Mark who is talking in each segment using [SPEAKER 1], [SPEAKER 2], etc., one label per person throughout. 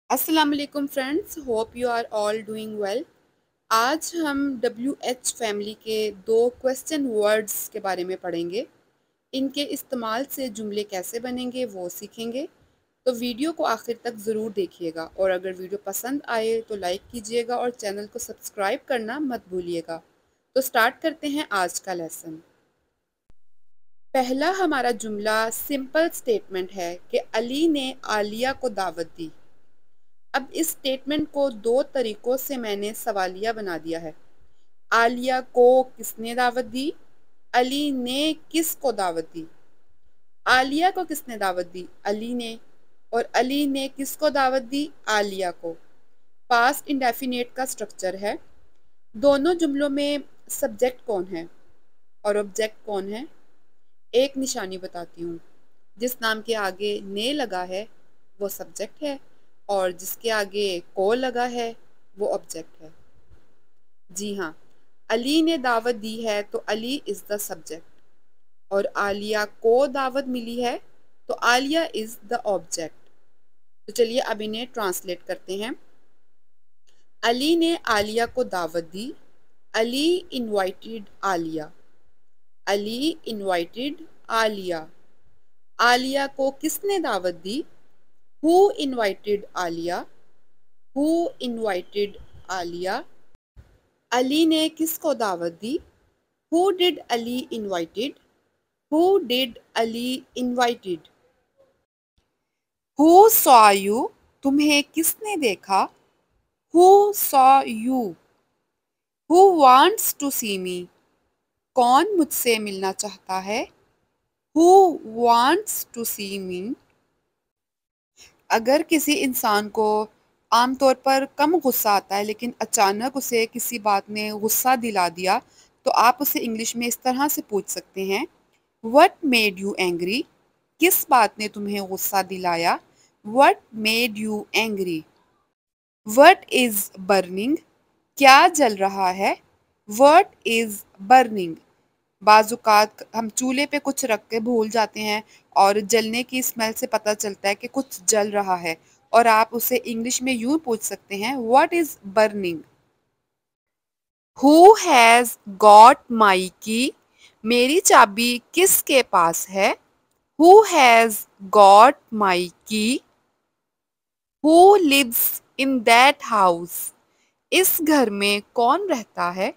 [SPEAKER 1] अस्सलाम वालेकुम friends, hope you are all doing well. आज हम WH फैमिली के दो क्वेश्चन वर्ड्स के बारे में पढ़ेंगे। इनके इस्तेमाल से जुमले कैसे बनेंगे वो सीखेंगे। तो वीडियो को आखिर तक ज़रूर देखिएगा और अगर वीडियो पसंद आए तो लाइक कीजिएगा और चैनल को सब्सक्राइब करना मत भूलिएगा। तो स्टार्ट करते हैं आज का लेसन। पहला हमारा जुमला सिंपल स्टेटमेंट है कि अली ने आलिया को दावत दी। अब इस स्टेटमेंट को दो तरीकों से मैंने सवालिया बना दिया है। आलिया को किसने दावत दी? अली ने किस को दावत दी? आलिया को किसने दावत दी? अली ने। और अली ने किसको दावत दी? आलिया को। पास्ट इंडेफिनिट का स्ट्रक्चर है। दोनों जुमलों में सब्जेक्ट कौन है और ऑब्जेक्ट कौन है? एक निशानी बताती हूँ। जिस नाम के आगे ने लगा है वो सब्जेक्ट है और जिसके आगे को लगा है वो ऑब्जेक्ट है। जी हाँ, अली ने दावत दी है तो अली इज़ द सब्जेक्ट और आलिया को दावत मिली है तो आलिया इज़ द ऑब्जेक्ट। तो चलिए अब इन्हें ट्रांसलेट करते हैं। अली ने आलिया को दावत दी। अली इनवाइटेड आलिया। अली इनवाइटेड आलिया। आलिया को किसने दावत दी? Who invited Alia? Who invited Alia? Ali ने किसको दावत दी? Who did Ali invited? Who did Ali invited? Who saw you? तुम्हें किसने देखा? Who saw you? Who wants to see me? कौन मुझसे मिलना चाहता है? Who wants to see me? अगर किसी इंसान को आमतौर पर कम गुस्सा आता है लेकिन अचानक उसे किसी बात ने गुस्सा दिला दिया तो आप उसे इंग्लिश में इस तरह से पूछ सकते हैं, वट मेड यू एंग्री? किस बात ने तुम्हें गुस्सा दिलाया? What made you angry? What is burning? क्या जल रहा है? What is burning? बाज़-औक़ात हम चूल्हे पे कुछ रख के भूल जाते हैं और जलने की स्मेल से पता चलता है कि कुछ जल रहा है और आप उसे इंग्लिश में यूँ पूछ सकते हैं, what is burning? Who has got my की? मेरी चाबी किसके पास है? Who has got my key? Who lives in that house? इस घर में कौन रहता है?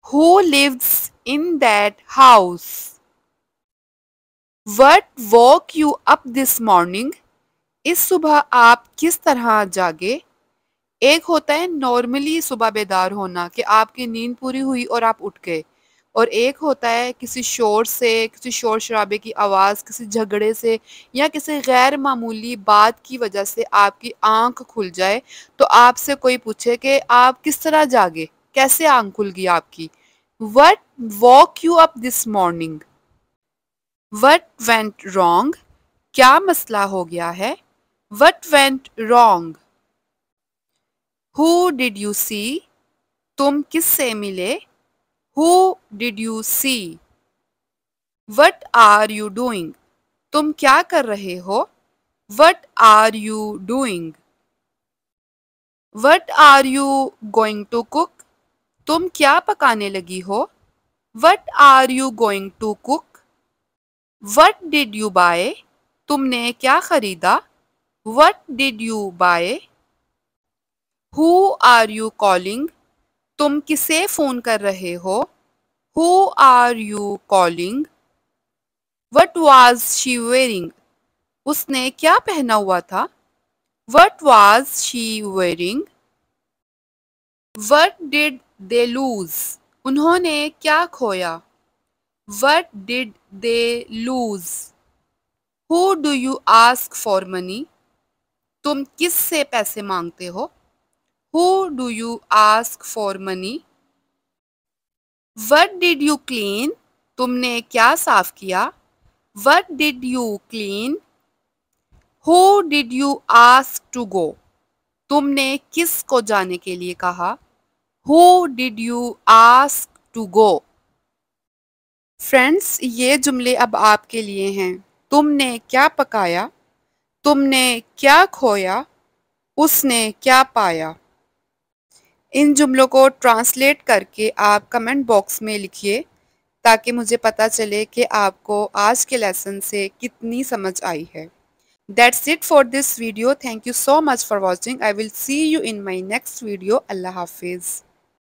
[SPEAKER 1] Who lives in that house? What woke you up this morning? इस सुबह आप किस तरह जागे? एक होता है नॉर्मली सुबह बेदार होना कि आपकी नींद पूरी हुई और आप उठ गए, और एक होता है किसी शोर से, किसी शोर शराबे की आवाज़, किसी झगड़े से या किसी गैर मामूली बात की वजह से आपकी आंख खुल जाए तो आपसे कोई पूछे कि आप किस तरह जागे, कैसे आंख खुल गई आपकी। What woke you up this morning? What went wrong? क्या मसला हो गया है? What went wrong? Who did you see? तुम किससे मिले? Who did you see? What are you doing? तुम क्या कर रहे हो? What are you doing? What are you going to cook? तुम क्या पकाने लगी हो? What are you going to cook? What did you buy? तुमने क्या खरीदा? What did you buy? Who are you calling? तुम किसे फ़ोन कर रहे हो? Who are you calling? What was she wearing? उसने क्या पहना हुआ था? What was she wearing? What did they lose? उन्होंने क्या खोया? What did they lose? Who do you ask for money? तुम किस से पैसे मांगते हो? Who do you ask for money? What did you clean? तुमने क्या साफ किया? What did you clean? Who did you ask to go? तुमने किस को जाने के लिए कहा? Who did you ask to go? Friends, ये जुमले अब आपके लिए हैं। तुमने क्या पकाया? तुमने क्या खोया? उसने क्या पाया। इन जुमलों को ट्रांसलेट करके आप कमेंट बॉक्स में लिखिए ताकि मुझे पता चले कि आपको आज के लेसन से कितनी समझ आई है। That's it for this video. Thank you so much for watching. I will see you in my next video. Allah Hafiz.